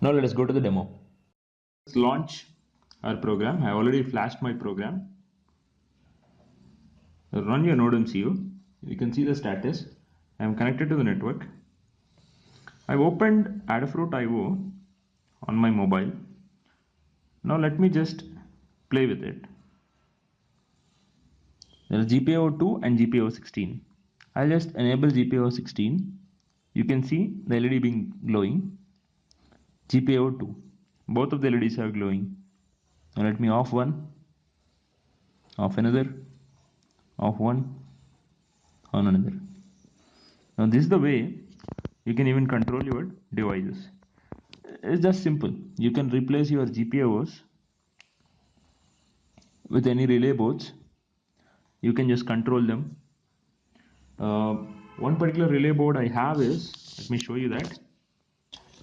Now let us go to the demo. Let's launch our program. I already flashed my program. Run your node MCU. You can see the status. I am connected to the network. I've opened Adafruit IO on my mobile. Now let me just play with it. There is GPIO2 and GPIO16. I'll just enable GPIO16. You can see the LED being glowing. GPIO2. Both of the LEDs are glowing. Now let me off one, off another, off one, on another. Now this is the way you can even control your devices. It's just simple. You can replace your GPIOs with any relay boards. You can just control them. One particular relay board I have is, let me show you that,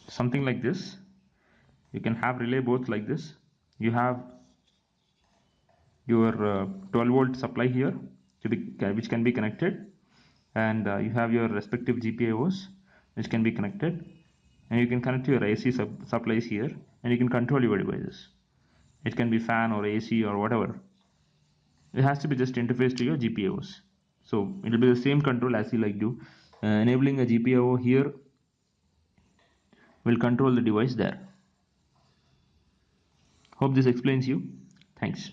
something like this. You can have relay boards like this. You have your 12 volt supply here which can be connected, and you have your respective GPIOs which can be connected, and you can connect your AC supplies here, and you can control your devices. It can be fan or AC or whatever. It has to be just interface to your GPIOs. So it will be the same control as you like do. Enabling a GPIO here will control the device there. Hope this explains you. Thanks.